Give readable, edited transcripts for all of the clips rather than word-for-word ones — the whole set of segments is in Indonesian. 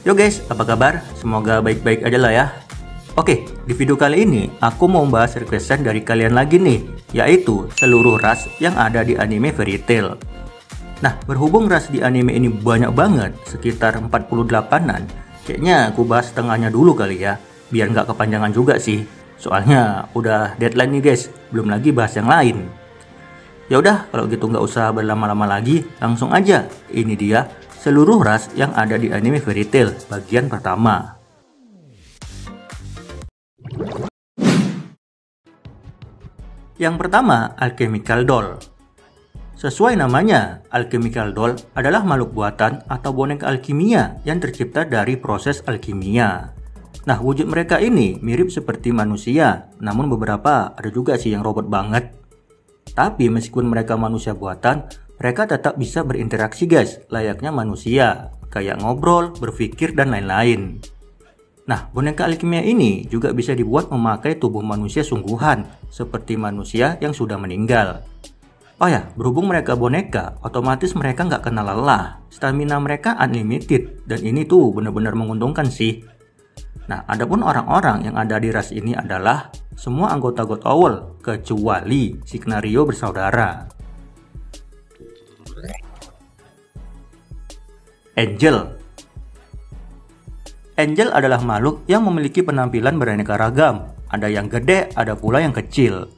Yo guys, apa kabar? Semoga baik-baik aja lah ya. Oke, di video kali ini aku mau membahas requestan dari kalian lagi nih, yaitu seluruh ras yang ada di anime Fairy Tail. Nah, berhubung ras di anime ini banyak banget, sekitar 48-an, kayaknya aku bahas setengahnya dulu kali ya, biar nggak kepanjangan juga sih. Soalnya udah deadline nih guys, belum lagi bahas yang lain. Ya udah, kalau gitu nggak usah berlama-lama lagi, langsung aja. Ini dia seluruh ras yang ada di anime Fairy Tail bagian pertama. Yang pertama, Alchemical Doll. Sesuai namanya, Alchemical Doll adalah makhluk buatan atau boneka alkimia yang tercipta dari proses alkimia. Nah, wujud mereka ini mirip seperti manusia, namun beberapa ada juga sih yang robot banget. Tapi meskipun mereka manusia buatan, mereka tetap bisa berinteraksi guys, layaknya manusia, kayak ngobrol, berpikir, dan lain-lain. Nah, boneka alkimia ini juga bisa dibuat memakai tubuh manusia sungguhan, seperti manusia yang sudah meninggal. Oh ya, berhubung mereka boneka, otomatis mereka nggak kenal lelah. Stamina mereka unlimited, dan ini tuh benar-benar menguntungkan sih. Nah, adapun orang-orang yang ada di ras ini adalah semua anggota God Owl, kecuali Signario bersaudara. Angel. Angel adalah makhluk yang memiliki penampilan beraneka ragam. Ada yang gede, ada pula yang kecil.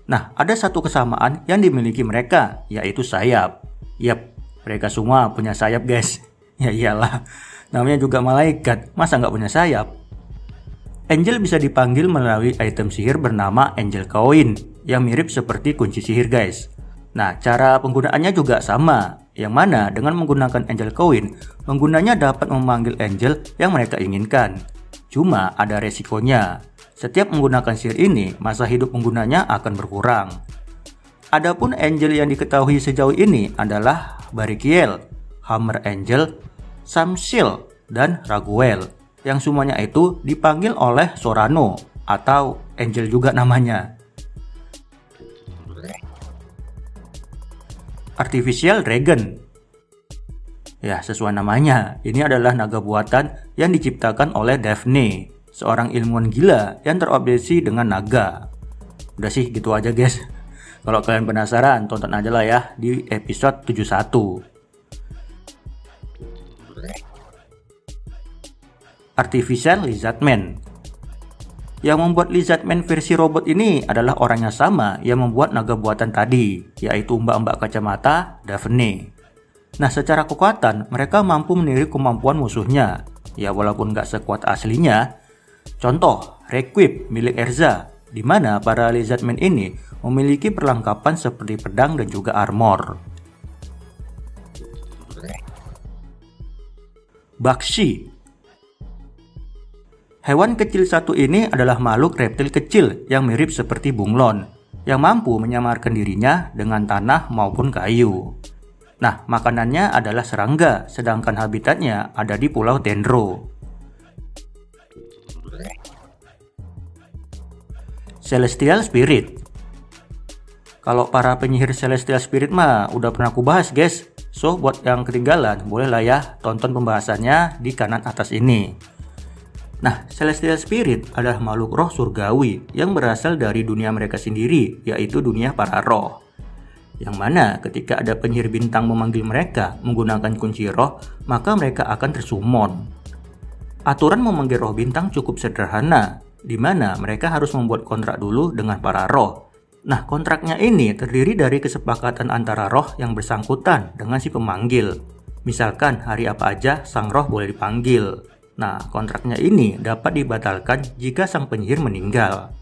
Nah, ada satu kesamaan yang dimiliki mereka, yaitu sayap. Yap, mereka semua punya sayap guys. Ya iyalah, namanya juga malaikat, masa nggak punya sayap? Angel bisa dipanggil melalui item sihir bernama Angel Coin, yang mirip seperti kunci sihir guys. Nah, cara penggunaannya juga sama, yang mana dengan menggunakan Angel Coin, penggunanya dapat memanggil Angel yang mereka inginkan. Cuma ada resikonya, setiap menggunakan sihir ini, masa hidup penggunanya akan berkurang. Adapun Angel yang diketahui sejauh ini adalah Barikiel, Hammer Angel, Samsil, dan Raguel, yang semuanya itu dipanggil oleh Sorano, atau Angel juga namanya. Artificial Dragon. Ya, sesuai namanya, ini adalah naga buatan yang diciptakan oleh Daphne, seorang ilmuwan gila yang terobsesi dengan naga. Udah sih, gitu aja guys. Kalau kalian penasaran, tonton aja lah ya di episode 71. Artificial Lizardman. Yang membuat Lizardman versi robot ini adalah orang yang sama yang membuat naga buatan tadi, yaitu mbak-mbak kacamata Daphne. Nah, secara kekuatan, mereka mampu meniru kemampuan musuhnya, ya walaupun nggak sekuat aslinya. Contoh, Requiem milik Erza, di mana para Lizardman ini memiliki perlengkapan seperti pedang dan juga armor. Bakshi. Hewan kecil satu ini adalah makhluk reptil kecil yang mirip seperti bunglon, yang mampu menyamarkan dirinya dengan tanah maupun kayu. Nah, makanannya adalah serangga, sedangkan habitatnya ada di Pulau Dendro. Celestial Spirit. Kalau para penyihir Celestial Spirit mah udah pernah aku bahas guys. So, buat yang ketinggalan, bolehlah ya tonton pembahasannya di kanan atas ini. Nah, Celestial Spirit adalah makhluk roh surgawi yang berasal dari dunia mereka sendiri, yaitu dunia para roh. Yang mana ketika ada penyihir bintang memanggil mereka menggunakan kunci roh, maka mereka akan tersummon. Aturan memanggil roh bintang cukup sederhana, di mana mereka harus membuat kontrak dulu dengan para roh. Nah, kontraknya ini terdiri dari kesepakatan antara roh yang bersangkutan dengan si pemanggil. Misalkan hari apa aja sang roh boleh dipanggil. Nah, kontraknya ini dapat dibatalkan jika sang penyihir meninggal.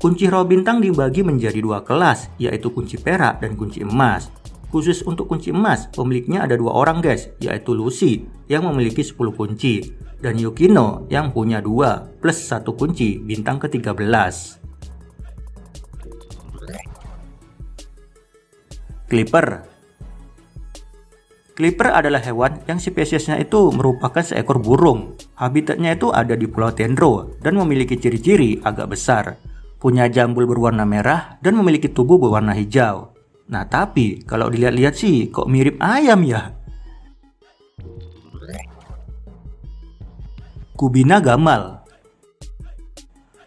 Kunci roh bintang dibagi menjadi dua kelas, yaitu kunci perak dan kunci emas. Khusus untuk kunci emas, pemiliknya ada dua orang guys, yaitu Lucy yang memiliki 10 kunci, dan Yukino yang punya 2 plus 1 kunci bintang ke-13. Clipper. Clipper adalah hewan yang spesiesnya itu merupakan seekor burung. Habitatnya itu ada di Pulau Dendro dan memiliki ciri-ciri agak besar. Punya jambul berwarna merah dan memiliki tubuh berwarna hijau. Nah, tapi kalau dilihat-lihat sih kok mirip ayam ya? Kubina gamal.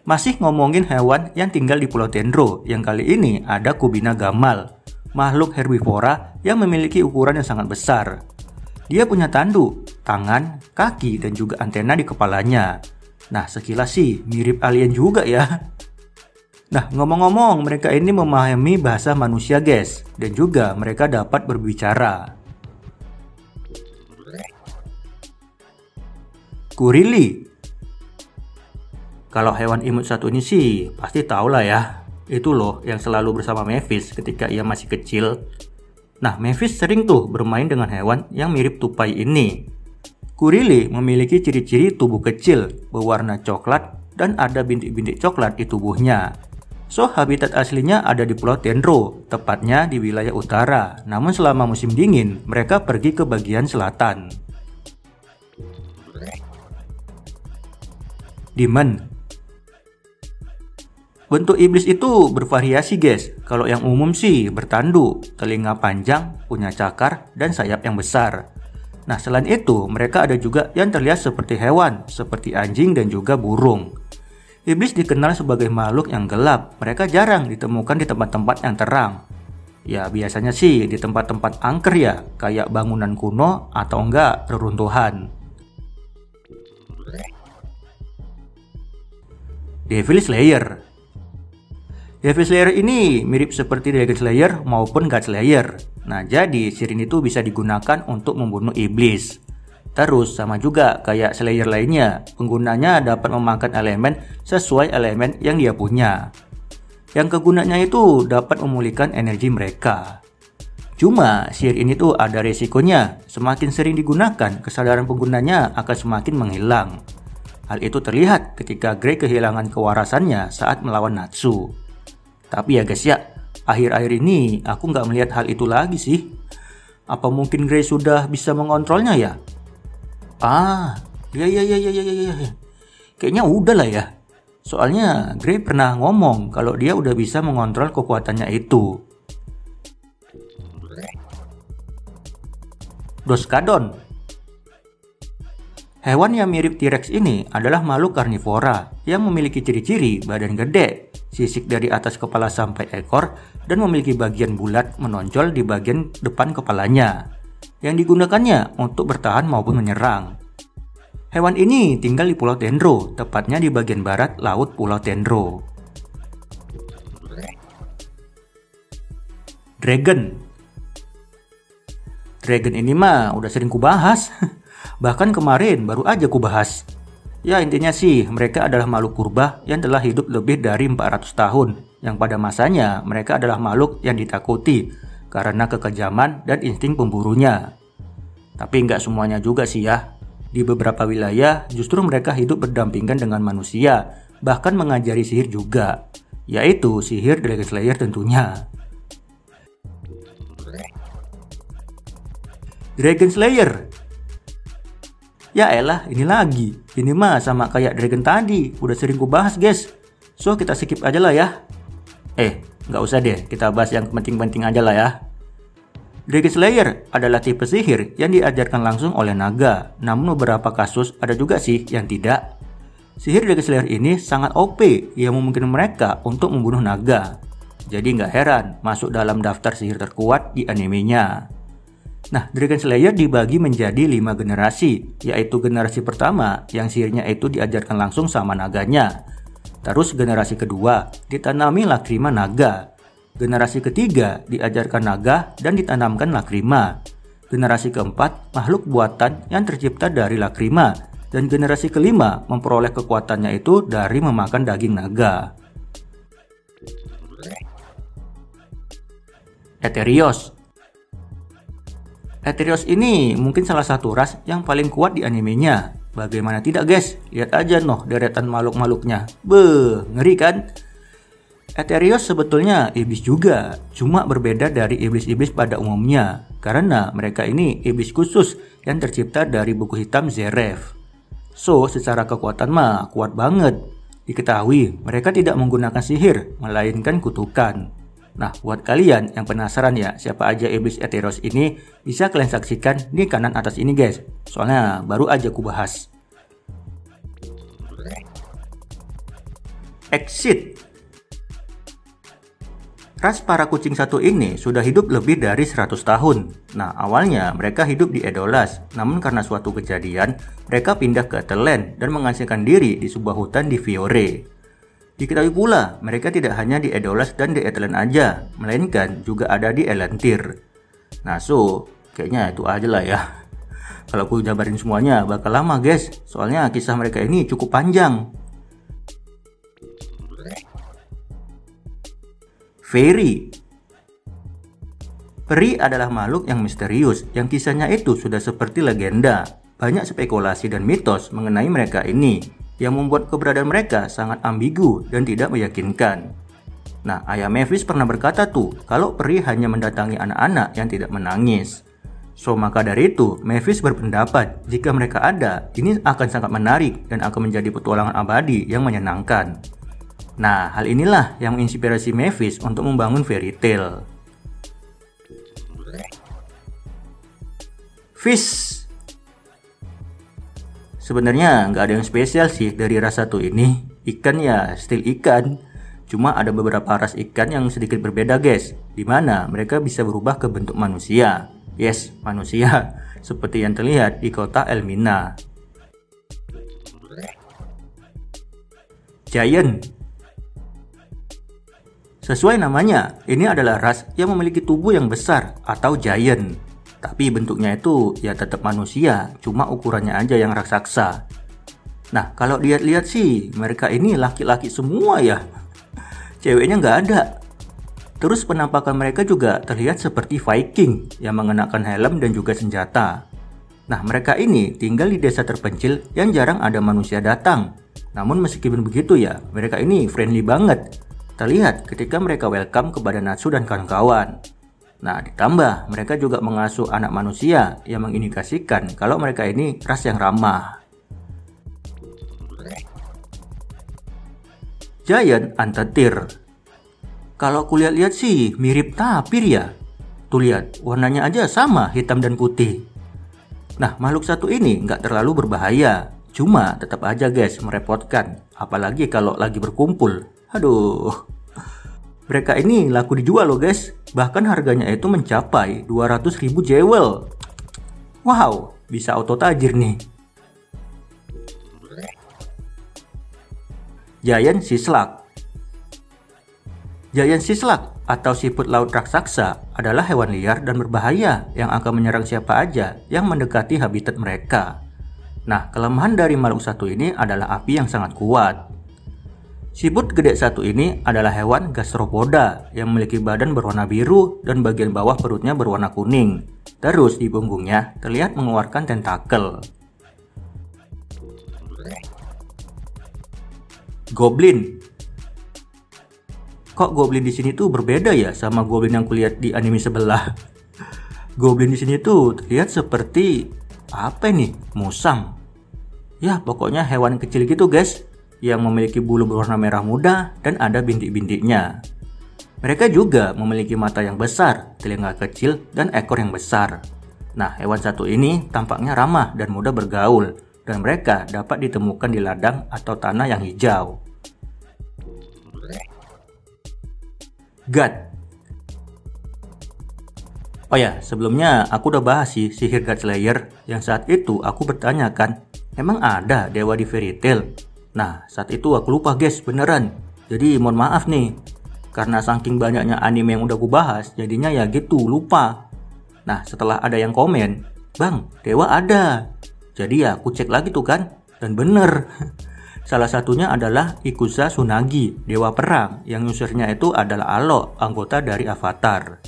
Masih ngomongin hewan yang tinggal di Pulau Dendro, yang kali ini ada Kubina gamal, makhluk herbivora yang memiliki ukuran yang sangat besar. Dia punya tanduk, tangan, kaki, dan juga antena di kepalanya. Nah, sekilas sih mirip alien juga ya. Nah, ngomong-ngomong, mereka ini memahami bahasa manusia guys, dan juga mereka dapat berbicara. Kurili. Kalau hewan imut satu ini sih pasti tahu lah ya. Itu loh yang selalu bersama Mavis ketika ia masih kecil. Nah, Mavis sering tuh bermain dengan hewan yang mirip tupai ini. Kurili memiliki ciri-ciri tubuh kecil, berwarna coklat, dan ada bintik-bintik coklat di tubuhnya. So, habitat aslinya ada di Pulau Dendro, tepatnya di wilayah utara. Namun selama musim dingin, mereka pergi ke bagian selatan. Demon. Bentuk iblis itu bervariasi guys. Kalau yang umum sih bertanduk, telinga panjang, punya cakar, dan sayap yang besar. Nah, selain itu mereka ada juga yang terlihat seperti hewan, seperti anjing dan juga burung. Iblis dikenal sebagai makhluk yang gelap. Mereka jarang ditemukan di tempat-tempat yang terang. Ya biasanya sih di tempat-tempat angker ya, kayak bangunan kuno atau enggak reruntuhan. Devil Slayer. Devil Slayer ini mirip seperti Dragon Slayer maupun God Slayer. Nah, jadi sihir ini tuh bisa digunakan untuk membunuh iblis. Terus sama juga kayak Slayer lainnya, penggunanya dapat memakan elemen sesuai elemen yang dia punya. Yang kegunaannya itu dapat memulihkan energi mereka. Cuma sihir ini tuh ada resikonya. Semakin sering digunakan, kesadaran penggunanya akan semakin menghilang. Hal itu terlihat ketika Grey kehilangan kewarasannya saat melawan Natsu. Tapi ya guys ya, akhir-akhir ini aku nggak melihat hal itu lagi sih. Apa mungkin Grey sudah bisa mengontrolnya ya? Ya. Kayaknya udah lah ya. Soalnya Grey pernah ngomong kalau dia udah bisa mengontrol kekuatannya itu. Doskadon. Hewan yang mirip T-Rex ini adalah makhluk karnivora yang memiliki ciri-ciri badan gede, sisik dari atas kepala sampai ekor, dan memiliki bagian bulat menonjol di bagian depan kepalanya, yang digunakannya untuk bertahan maupun menyerang. Hewan ini tinggal di Pulau Dendro, tepatnya di bagian barat laut Pulau Dendro. Dragon. Dragon ini mah udah sering kubahas. Bahkan kemarin baru aja kubahas. Ya intinya sih mereka adalah makhluk purba yang telah hidup lebih dari 400 tahun. Yang pada masanya mereka adalah makhluk yang ditakuti karena kekejaman dan insting pemburunya. Tapi nggak semuanya juga sih ya. Di beberapa wilayah justru mereka hidup berdampingan dengan manusia, bahkan mengajari sihir juga, yaitu sihir Dragon Slayer tentunya. Dragon Slayer. Ya elah, ini lagi. Ini mah sama kayak Dragon tadi, udah sering gue bahas guys. So kita skip aja lah ya. Nggak usah deh, kita bahas yang penting-penting aja lah ya. Dragon Slayer adalah tipe sihir yang diajarkan langsung oleh naga. Namun beberapa kasus ada juga sih yang tidak. Sihir Dragon Slayer ini sangat OP yang memungkinkan mereka untuk membunuh naga. Jadi nggak heran masuk dalam daftar sihir terkuat di animenya. Nah, Dragon Slayer dibagi menjadi 5 generasi, yaitu generasi pertama yang sihirnya itu diajarkan langsung sama naganya. Terus generasi kedua ditanami lakrima naga. Generasi ketiga diajarkan naga dan ditanamkan lakrima. Generasi keempat makhluk buatan yang tercipta dari lakrima. Dan generasi kelima memperoleh kekuatannya itu dari memakan daging naga. Aetherios. Aetherios ini mungkin salah satu ras yang paling kuat di animenya. Bagaimana tidak guys? Lihat aja noh deretan makhluk-makhluknya. Ngeri kan? Aetherios sebetulnya iblis juga, cuma berbeda dari iblis-iblis pada umumnya. Karena mereka ini iblis khusus yang tercipta dari buku hitam Zeref. So, secara kekuatan mah kuat banget. Diketahui mereka tidak menggunakan sihir, melainkan kutukan. Nah, buat kalian yang penasaran ya siapa aja iblis Aetherios ini, bisa kalian saksikan di kanan atas ini guys. Soalnya baru aja aku bahas. Exit. Ras para kucing satu ini sudah hidup lebih dari 100 tahun. Nah, awalnya mereka hidup di Edolas, namun karena suatu kejadian, mereka pindah ke Ethelland dan mengasingkan diri di sebuah hutan di Fiore. Diketahui pula, mereka tidak hanya di Edolas dan di Ethelland aja, melainkan juga ada di Elantir. Nah, kayaknya itu aja lah ya. Kalau aku jabarin semuanya bakal lama guys, soalnya kisah mereka ini cukup panjang. Fairy. Peri adalah makhluk yang misterius, yang kisahnya itu sudah seperti legenda. Banyak spekulasi dan mitos mengenai mereka ini, yang membuat keberadaan mereka sangat ambigu dan tidak meyakinkan. Nah, ayah Mavis pernah berkata tuh, kalau peri hanya mendatangi anak-anak yang tidak menangis. Maka dari itu, Mavis berpendapat, jika mereka ada, ini akan sangat menarik dan akan menjadi petualangan abadi yang menyenangkan. Nah, hal inilah yang menginspirasi Mavis untuk membangun fairy tale. Fish. Sebenarnya nggak ada yang spesial sih dari ras satu ini. Ikan ya still ikan. Cuma ada beberapa ras ikan yang sedikit berbeda guys, dimana mereka bisa berubah ke bentuk manusia. Yes, manusia. Seperti yang terlihat di kota Elmina. Giant. Sesuai namanya, ini adalah ras yang memiliki tubuh yang besar atau giant. Tapi bentuknya itu ya tetap manusia, cuma ukurannya aja yang raksasa. Nah, kalau lihat-lihat sih, mereka ini laki-laki semua ya. Ceweknya nggak ada. Terus penampakan mereka juga terlihat seperti Viking yang mengenakan helm dan juga senjata. Nah, mereka ini tinggal di desa terpencil yang jarang ada manusia datang. Namun meskipun begitu ya, mereka ini friendly banget. Terlihat ketika mereka welcome kepada Natsu dan kawan-kawan. Nah, ditambah mereka juga mengasuh anak manusia yang mengindikasikan kalau mereka ini ras yang ramah. Giant Anteater. Kalau kulihat-lihat sih mirip tapir ya. Tuh lihat, warnanya aja sama, hitam dan putih. Nah, makhluk satu ini nggak terlalu berbahaya. Cuma tetap aja guys merepotkan. Apalagi kalau lagi berkumpul. Aduh. Mereka ini laku dijual loh guys. Bahkan harganya itu mencapai 200.000 jewel. Wow, bisa auto tajir nih. Giant Sea Slug. Giant Sea Slug atau siput laut raksasa adalah hewan liar dan berbahaya yang akan menyerang siapa aja yang mendekati habitat mereka. Nah, kelemahan dari makhluk satu ini adalah api yang sangat kuat. Siput gede satu ini adalah hewan gastropoda yang memiliki badan berwarna biru dan bagian bawah perutnya berwarna kuning. Terus di punggungnya terlihat mengeluarkan tentakel. Goblin. Kok goblin di sini tuh berbeda ya sama goblin yang kulihat di anime sebelah? Goblin di sini tuh terlihat seperti apa nih? Musang. Ya, pokoknya hewan kecil gitu guys, yang memiliki bulu berwarna merah muda dan ada bintik-bintiknya. Mereka juga memiliki mata yang besar, telinga kecil, dan ekor yang besar. Nah, hewan satu ini tampaknya ramah dan mudah bergaul, dan mereka dapat ditemukan di ladang atau tanah yang hijau. God. Oh ya, sebelumnya aku udah bahas sih sihir God Slayer, yang saat itu aku bertanya kan, emang ada dewa di fairy tale? Nah, saat itu aku lupa guys, beneran. Jadi mohon maaf nih, karena saking banyaknya anime yang udah aku bahas, jadinya ya gitu, lupa. Nah, setelah ada yang komen, "Bang, dewa ada." Jadi ya aku cek lagi tuh kan, dan bener. Salah satunya adalah Ikusa Tsunagi, dewa perang, yang usernya itu adalah Alo, anggota dari Avatar.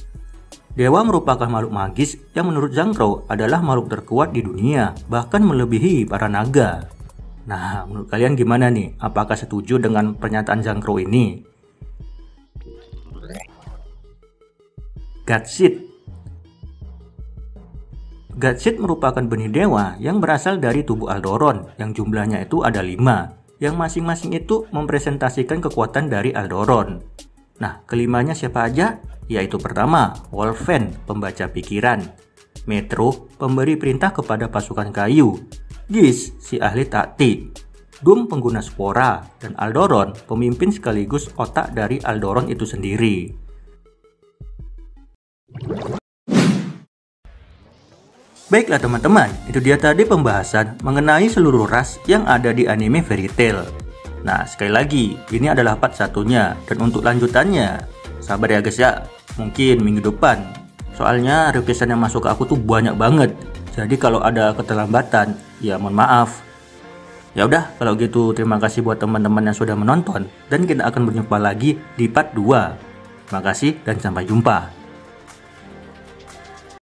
Dewa merupakan makhluk magis yang menurut Zangro adalah makhluk terkuat di dunia, bahkan melebihi para naga. Nah, menurut kalian gimana nih? Apakah setuju dengan pernyataan Zangro ini? Godseed. Godseed merupakan benih dewa yang berasal dari tubuh Aldoron, yang jumlahnya itu ada 5, yang masing-masing itu mempresentasikan kekuatan dari Aldoron. Nah, kelimanya siapa aja? Yaitu pertama, Wolfen, pembaca pikiran, Metro, pemberi perintah kepada pasukan kayu, Gis, si ahli taktik, Doom pengguna spora, dan Aldoron pemimpin sekaligus otak dari Aldoron itu sendiri. Baiklah teman-teman, itu dia tadi pembahasan mengenai seluruh ras yang ada di anime Fairy Tail. Nah, sekali lagi, ini adalah part satunya, dan untuk lanjutannya, sabar ya guys ya, mungkin minggu depan. Soalnya requestan yang masuk ke aku tuh banyak banget, jadi kalau ada keterlambatan, ya mohon maaf. Ya udah, kalau gitu terima kasih buat teman-teman yang sudah menonton, dan kita akan berjumpa lagi di part 2. Terima kasih dan sampai jumpa.